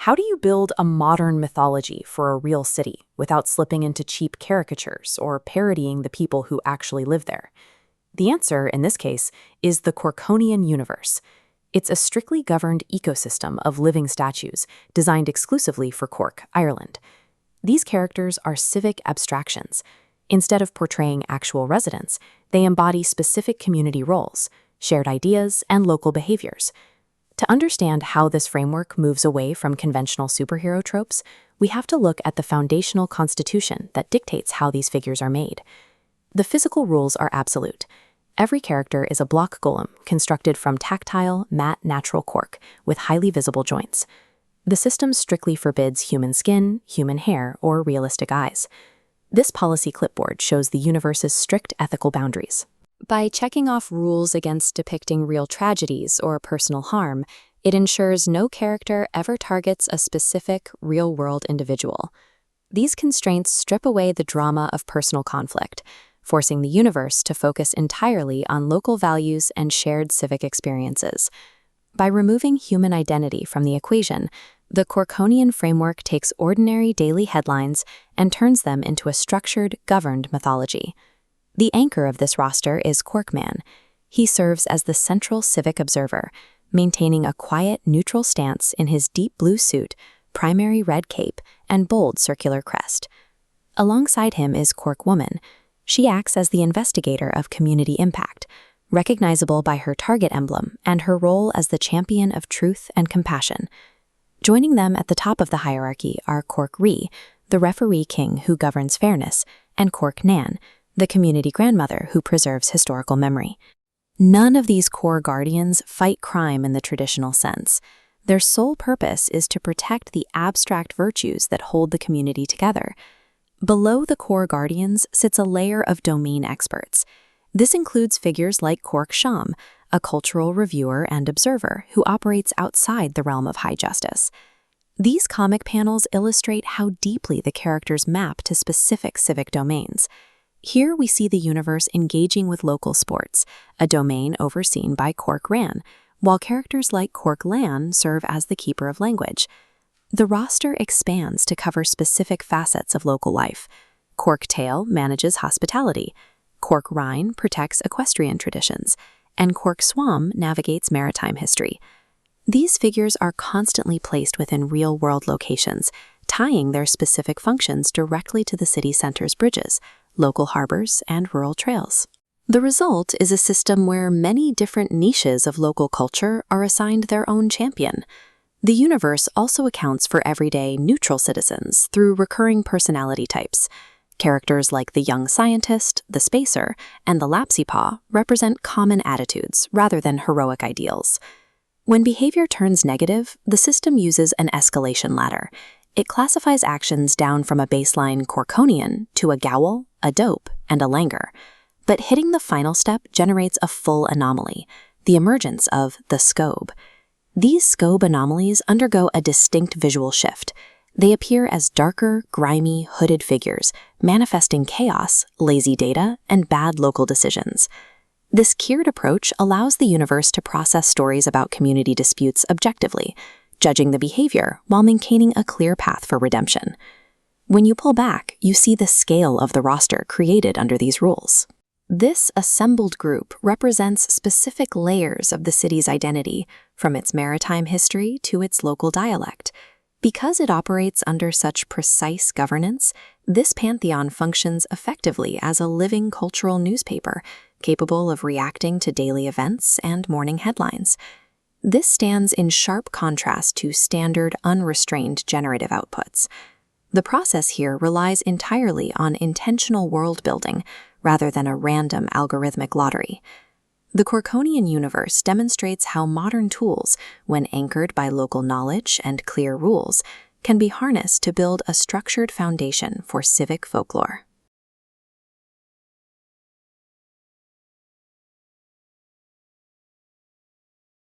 How do you build a modern mythology for a real city without slipping into cheap caricatures or parodying the people who actually live there? The answer, in this case, is the Corkonian universe. It's a strictly governed ecosystem of living statues designed exclusively for Cork, Ireland. These characters are civic abstractions. Instead of portraying actual residents, they embody specific community roles, shared ideas, and local behaviors. To understand how this framework moves away from conventional superhero tropes, we have to look at the foundational constitution that dictates how these figures are made. The physical rules are absolute. Every character is a block golem constructed from tactile, matte natural cork with highly visible joints. The system strictly forbids human skin, human hair, or realistic eyes. This policy clipboard shows the universe's strict ethical boundaries. By checking off rules against depicting real tragedies or personal harm, it ensures no character ever targets a specific, real-world individual. These constraints strip away the drama of personal conflict, forcing the universe to focus entirely on local values and shared civic experiences. By removing human identity from the equation, the Corkonian framework takes ordinary daily headlines and turns them into a structured, governed mythology. The anchor of this roster is Corkman. He serves as the central civic observer, maintaining a quiet, neutral stance in his deep blue suit, primary red cape, and bold circular crest. Alongside him is Corkwoman. She acts as the investigator of community impact, recognizable by her target emblem and her role as the champion of truth and compassion. Joining them at the top of the hierarchy are Cork Ree, the referee king who governs fairness, and Cork Nan, the community grandmother who preserves historical memory. None of these core guardians fight crime in the traditional sense. Their sole purpose is to protect the abstract virtues that hold the community together. Below the core guardians sits a layer of domain experts. This includes figures like Cork Sham, a cultural reviewer and observer who operates outside the realm of high justice. These comic panels illustrate how deeply the characters map to specific civic domains. Here we see the universe engaging with local sports, a domain overseen by Cork Ran, while characters like Cork Lan serve as the keeper of language. The roster expands to cover specific facets of local life. Cork Tail manages hospitality, Cork Rhine protects equestrian traditions, and Cork Swam navigates maritime history. These figures are constantly placed within real-world locations, tying their specific functions directly to the city center's bridges, local harbors, and rural trails. The result is a system where many different niches of local culture are assigned their own champion. The universe also accounts for everyday neutral citizens through recurring personality types. Characters like the young scientist, the spacer, and the lapsy-paw represent common attitudes rather than heroic ideals. When behavior turns negative, the system uses an escalation ladder. It classifies actions down from a baseline Corkonian to a Gowl, a Dope, and a Langer. But hitting the final step generates a full anomaly, the emergence of the Scobe. These Scobe anomalies undergo a distinct visual shift. They appear as darker, grimy, hooded figures, manifesting chaos, lazy data, and bad local decisions. This Kiiid approach allows the universe to process stories about community disputes objectively, judging the behavior while maintaining a clear path for redemption. When you pull back, you see the scale of the roster created under these rules. This assembled group represents specific layers of the city's identity, from its maritime history to its local dialect. Because it operates under such precise governance, this pantheon functions effectively as a living cultural newspaper, capable of reacting to daily events and morning headlines. This stands in sharp contrast to standard, unrestrained generative outputs. The process here relies entirely on intentional world-building rather than a random algorithmic lottery. The Corkonian universe demonstrates how modern tools, when anchored by local knowledge and clear rules, can be harnessed to build a structured foundation for civic folklore.